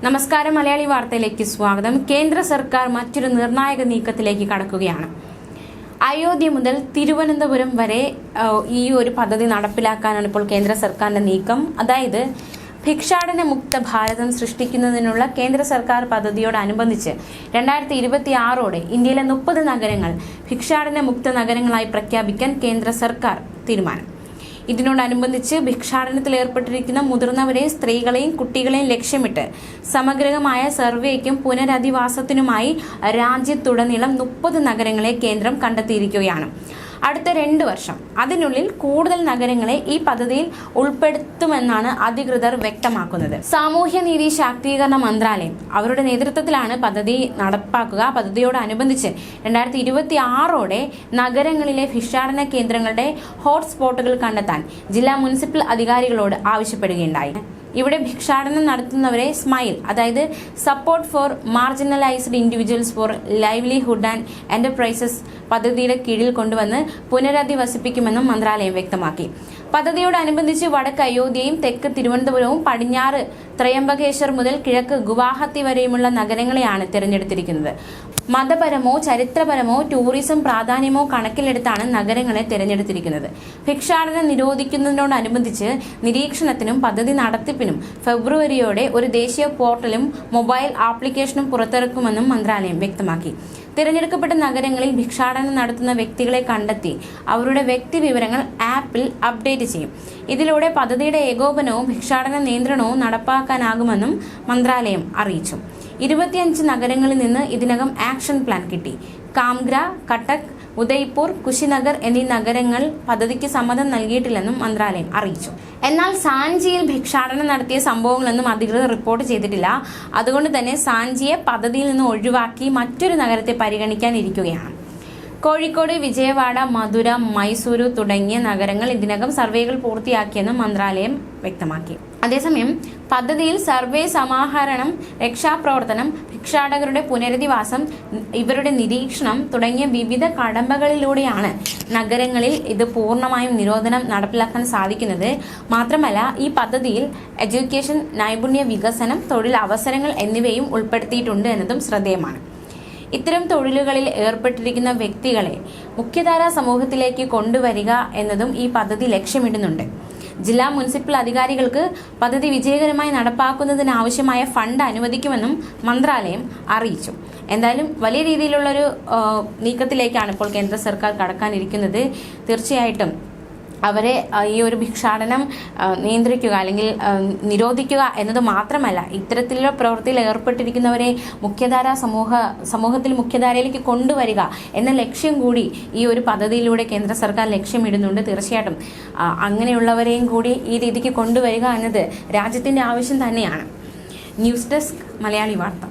നമസ്കാരം, മലയാളി വാർത്തയിലേക്ക് സ്വാഗതം. കേന്ദ്ര സർക്കാർ മറ്റൊരു നിർണായക നീക്കത്തിലേക്ക് കടക്കുകയാണ്. അയോധ്യ മുതൽ തിരുവനന്തപുരം വരെ ഈ ഒരു പദ്ധതി നടപ്പിലാക്കാനാണ് ഇപ്പോൾ കേന്ദ്ര സർക്കാരിന്റെ നീക്കം. അതായത് ഭിക്ഷാടന മുക്ത ഭാരതം സൃഷ്ടിക്കുന്നതിനുള്ള കേന്ദ്ര സർക്കാർ പദ്ധതിയോടനുബന്ധിച്ച് 2026ഓടെ ഇന്ത്യയിലെ 30 നഗരങ്ങൾ ഭിക്ഷാടന മുക്ത നഗരങ്ങളായി പ്രഖ്യാപിക്കാൻ കേന്ദ്ര സർക്കാർ തീരുമാനം. ഇതിനോടനുബന്ധിച്ച് ഭിക്ഷാടനത്തിൽ ഏർപ്പെട്ടിരിക്കുന്ന മുതിർന്നവരെയും സ്ത്രീകളെയും കുട്ടികളെയും ലക്ഷ്യമിട്ട് സമഗ്രമായ സർവേക്കും പുനരധിവാസത്തിനുമായി രാജ്യത്തുടനീളം 30 നഗരങ്ങളെ കേന്ദ്രം കണ്ടെത്തിയിരിക്കുകയാണ്. അടുത്ത 2 വർഷം അതിനുള്ളിൽ കൂടുതൽ നഗരങ്ങളെ ഈ പദ്ധതിയിൽ ഉൾപ്പെടുത്തുമെന്നാണ് അധികൃതർ വ്യക്തമാക്കുന്നത്. സാമൂഹ്യനീതി ശാക്തീകരണ മന്ത്രാലയം അവരുടെ നേതൃത്വത്തിലാണ് പദ്ധതി നടപ്പാക്കുക. പദ്ധതിയോടനുബന്ധിച്ച് 2026ഓടെ നഗരങ്ങളിലെ ഭിക്ഷാടന കേന്ദ്രങ്ങളുടെ ഹോട്ട്സ്പോട്ടുകൾ കണ്ടെത്താൻ ജില്ലാ മുനിസിപ്പൽ അധികാരികളോട് ആവശ്യപ്പെടുകയുണ്ടായി. ഇവിടെ ഭിക്ഷാടനം നടത്തുന്നവരെ സ്മൈൽ, അതായത് support for marginalised individuals four livelihood and enterprises പദ്ധതിയുടെ കീഴിൽ കൊണ്ടുവന്ന് പുനരധിവസിപ്പിക്കുമെന്നും മന്ത്രാലയം വ്യക്തമാക്കി. പദ്ധതിയോടനുബന്ധിച്ച് വടക്ക് അയോധ്യയും തെക്ക് തിരുവനന്തപുരവും പടിഞ്ഞാറ് ത്രയംബകേശ്വർ മുതൽ കിഴക്ക് ഗുവാഹത്തി വരെയുമുള്ള നഗരങ്ങളെയാണ് തിരഞ്ഞെടുത്തിരിക്കുന്നത്. മതപരമോ ചരിത്രപരമോ ടൂറിസം പ്രാധാന്യമോ കണക്കിലെടുത്താണ് നഗരങ്ങളെ തിരഞ്ഞെടുത്തിരിക്കുന്നത്. ഭിക്ഷാടനം നിരോധിക്കുന്നതിനോടനുബന്ധിച്ച് നിരീക്ഷണത്തിനും പദ്ധതി നടത്തിപ്പിനും ഫെബ്രുവരിയോടെ ഒരു ദേശീയ പോർട്ടലും മൊബൈൽ ആപ്ലിക്കേഷനും പുറത്തിറക്കുമെന്നും മന്ത്രാലയം വ്യക്തമാക്കി. തിരഞ്ഞെടുക്കപ്പെട്ട നഗരങ്ങളിൽ ഭിക്ഷാടനം നടത്തുന്ന വ്യക്തികളെ കണ്ടെത്തി അവരുടെ വ്യക്തി വിവരങ്ങൾ ആപ്പിൽ അപ്ഡേറ്റ് ചെയ്യും. ഇതിലൂടെ പദ്ധതിയുടെ ഏകോപനവും ഭിക്ഷാടന നിയന്ത്രണവും നടപ്പാക്കാനാകുമെന്നും മന്ത്രാലയം അറിയിച്ചു. 25 നഗരങ്ങളിൽ നിന്ന് ഇതിനകം ആക്ഷൻ പ്ലാൻ കിട്ടി. കാംഗ്ര, കട്ടക്, ഉദയ്പൂർ, കുശിനഗർ എന്നീ നഗരങ്ങൾ പദ്ധതിക്ക് സമ്മതം നൽകിയിട്ടില്ലെന്നും മന്ത്രാലയം അറിയിച്ചു. എന്നാൽ സാഞ്ചിയിൽ ഭിക്ഷാടനം നടത്തിയ സംഭവങ്ങളൊന്നും അധികൃതർ റിപ്പോർട്ട് ചെയ്തിട്ടില്ല. അതുകൊണ്ട് തന്നെ സാഞ്ചിയെ പദ്ധതിയിൽ നിന്ന് ഒഴിവാക്കി മറ്റൊരു നഗരത്തെ പരിഗണിക്കാനിരിക്കുകയാണ്. കോഴിക്കോട്, വിജയവാഡ, മധുര, മൈസൂരു തുടങ്ങിയ നഗരങ്ങൾ ഇതിനകം സർവേകൾ പൂർത്തിയാക്കിയെന്നും മന്ത്രാലയം വ്യക്തമാക്കി. അതേസമയം പദ്ധതിയിൽ സർവേ, സമാഹരണം, രക്ഷാപ്രവർത്തനം, ഭിക്ഷാടകരുടെ പുനരധിവാസം, ഇവരുടെ നിരീക്ഷണം തുടങ്ങിയ വിവിധ കടമ്പകളിലൂടെയാണ് നഗരങ്ങളിൽ ഇത് പൂർണ്ണമായും നിരോധനം നടപ്പിലാക്കാൻ സാധിക്കുന്നത്. മാത്രമല്ല ഈ പദ്ധതിയിൽ എഡ്യൂക്കേഷൻ, നൈപുണ്യ വികസനം, തൊഴിൽ അവസരങ്ങൾ എന്നിവയും ഉൾപ്പെടുത്തിയിട്ടുണ്ട് എന്നതും ശ്രദ്ധേയമാണ്. ഇത്തരം തൊഴിലുകളിൽ ഏർപ്പെട്ടിരിക്കുന്ന വ്യക്തികളെ മുഖ്യധാരാ സമൂഹത്തിലേക്ക് കൊണ്ടുവരിക എന്നതും ഈ പദ്ധതി ലക്ഷ്യമിടുന്നുണ്ട്. ജില്ലാ മുനിസിപ്പൽ അധികാരികൾക്ക് പദ്ധതി വിജയകരമായി നടപ്പാക്കുന്നതിനാവശ്യമായ ഫണ്ട് അനുവദിക്കുമെന്നും മന്ത്രാലയം അറിയിച്ചു. എന്തായാലും വലിയ രീതിയിലുള്ളൊരു നീക്കത്തിലേക്കാണ് ഇപ്പോൾ കേന്ദ്ര സർക്കാർ കടക്കാനിരിക്കുന്നത്. തീർച്ചയായിട്ടും അവരെ ഈ ഒരു ഭിക്ഷാടനം നിയന്ത്രിക്കുക അല്ലെങ്കിൽ നിരോധിക്കുക എന്നത് മാത്രമല്ല, ഇത്തരത്തിലുള്ള പ്രവൃത്തിയിൽ ഏർപ്പെട്ടിരിക്കുന്നവരെ സമൂഹത്തിൽ മുഖ്യധാരയിലേക്ക് കൊണ്ടുവരിക എന്ന ലക്ഷ്യം കൂടി ഈ ഒരു പദ്ധതിയിലൂടെ കേന്ദ്ര സർക്കാർ ലക്ഷ്യമിടുന്നുണ്ട്. തീർച്ചയായിട്ടും അങ്ങനെയുള്ളവരെയും കൂടി ഈ രീതിക്ക് കൊണ്ടുവരിക എന്നത് രാജ്യത്തിന്റെ ആവശ്യം തന്നെയാണ്. ന്യൂസ് ഡെസ്ക്, മലയാളി വാർത്ത.